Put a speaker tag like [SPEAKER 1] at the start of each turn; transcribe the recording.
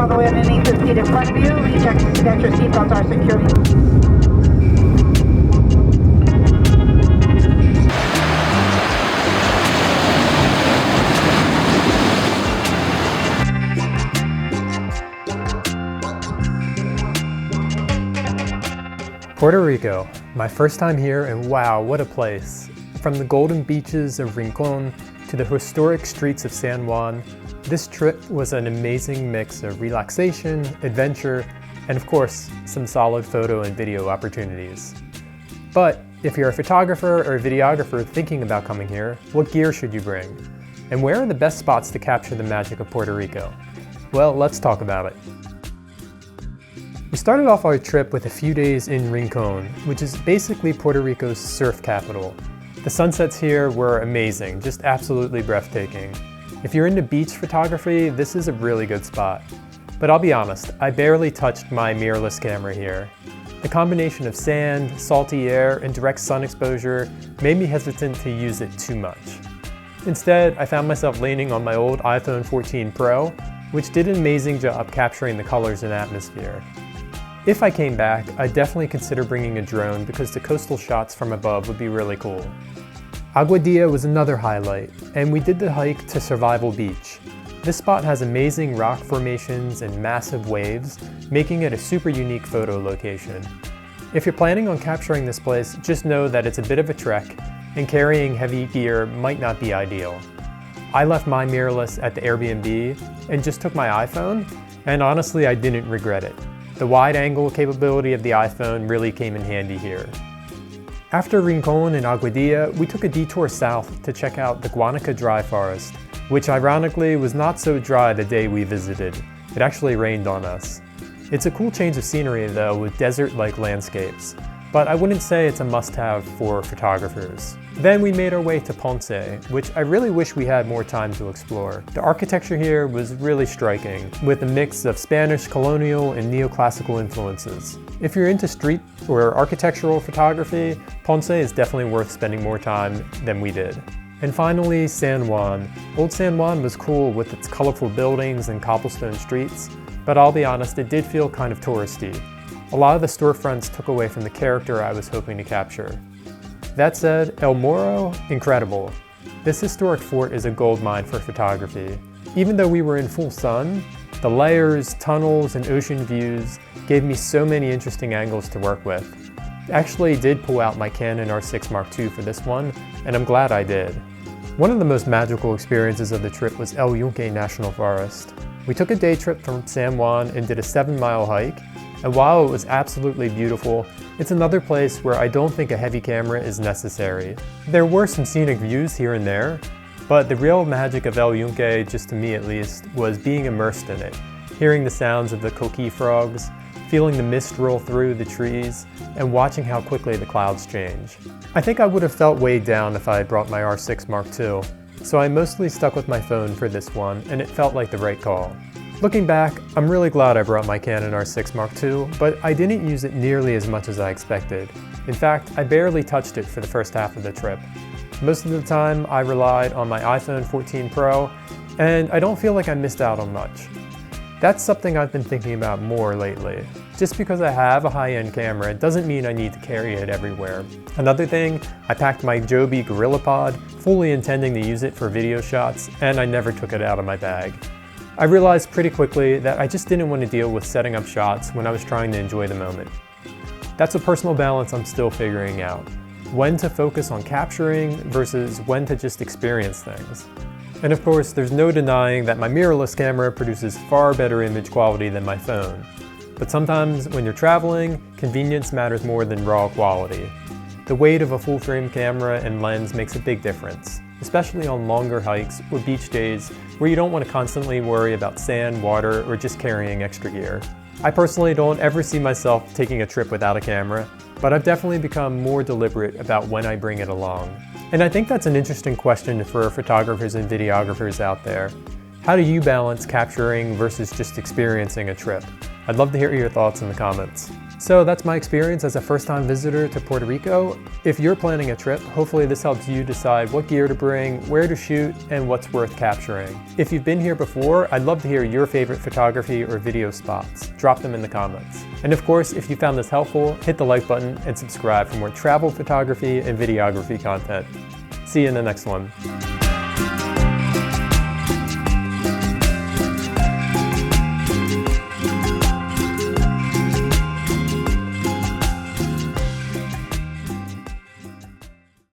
[SPEAKER 1] all the way underneath the seat in front of you. We check that your seatbelts are secure.
[SPEAKER 2] Puerto Rico, my first time here, and wow, what a place. From the golden beaches of Rincon to the historic streets of San Juan, this trip was an amazing mix of relaxation, adventure, and of course, some solid photo and video opportunities. But if you're a photographer or a videographer thinking about coming here, what gear should you bring? And where are the best spots to capture the magic of Puerto Rico? Well, let's talk about it. We started off our trip with a few days in Rincon, which is basically Puerto Rico's surf capital. The sunsets here were amazing, just absolutely breathtaking. If you're into beach photography, this is a really good spot. But I'll be honest, I barely touched my mirrorless camera here. The combination of sand, salty air, and direct sun exposure made me hesitant to use it too much. Instead, I found myself leaning on my old iPhone 14 Pro, which did an amazing job capturing the colors and atmosphere. If I came back, I'd definitely consider bringing a drone because the coastal shots from above would be really cool. Aguadilla was another highlight, and we did the hike to Survival Beach. This spot has amazing rock formations and massive waves, making it a super unique photo location. If you're planning on capturing this place, just know that it's a bit of a trek, and carrying heavy gear might not be ideal. I left my mirrorless at the Airbnb and just took my iPhone, and honestly, I didn't regret it. The wide-angle capability of the iPhone really came in handy here. After Rincon and Aguadilla, we took a detour south to check out the Guanica Dry Forest, which ironically was not so dry the day we visited. It actually rained on us. It's a cool change of scenery though, with desert-like landscapes, but I wouldn't say it's a must-have for photographers. Then we made our way to Ponce, which I really wish we had more time to explore. The architecture here was really striking, with a mix of Spanish, colonial, and neoclassical influences. If you're into street or architectural photography, Ponce is definitely worth spending more time than we did. And finally, San Juan. Old San Juan was cool with its colorful buildings and cobblestone streets, but I'll be honest, it did feel kind of touristy. A lot of the storefronts took away from the character I was hoping to capture. That said, El Morro, incredible. This historic fort is a goldmine for photography. Even though we were in full sun, the layers, tunnels, and ocean views gave me so many interesting angles to work with. I actually did pull out my Canon R6 Mark II for this one, and I'm glad I did. One of the most magical experiences of the trip was El Yunque National Forest. We took a day trip from San Juan and did a 7-mile hike, and while it was absolutely beautiful, it's another place where I don't think a heavy camera is necessary. There were some scenic views here and there, but the real magic of El Yunque, just to me at least, was being immersed in it, hearing the sounds of the coqui frogs, feeling the mist roll through the trees, and watching how quickly the clouds change. I think I would have felt weighed down if I had brought my R6 Mark II, so I mostly stuck with my phone for this one, and it felt like the right call. Looking back, I'm really glad I brought my Canon R6 Mark II, but I didn't use it nearly as much as I expected. In fact, I barely touched it for the first half of the trip. Most of the time, I relied on my iPhone 14 Pro, and I don't feel like I missed out on much. That's something I've been thinking about more lately. Just because I have a high-end camera doesn't mean I need to carry it everywhere. Another thing, I packed my Joby GorillaPod, fully intending to use it for video shots, and I never took it out of my bag. I realized pretty quickly that I just didn't want to deal with setting up shots when I was trying to enjoy the moment. That's a personal balance I'm still figuring out. When to focus on capturing versus when to just experience things. And of course, there's no denying that my mirrorless camera produces far better image quality than my phone. But sometimes when you're traveling, convenience matters more than raw quality. The weight of a full-frame camera and lens makes a big difference, especially on longer hikes or beach days where you don't want to constantly worry about sand, water, or just carrying extra gear. I personally don't ever see myself taking a trip without a camera, but I've definitely become more deliberate about when I bring it along. And I think that's an interesting question for photographers and videographers out there. How do you balance capturing versus just experiencing a trip? I'd love to hear your thoughts in the comments. So that's my experience as a first-time visitor to Puerto Rico. If you're planning a trip, hopefully this helps you decide what gear to bring, where to shoot, and what's worth capturing. If you've been here before, I'd love to hear your favorite photography or video spots. Drop them in the comments. And of course, if you found this helpful, hit the like button and subscribe for more travel photography and videography content. See you in the next one.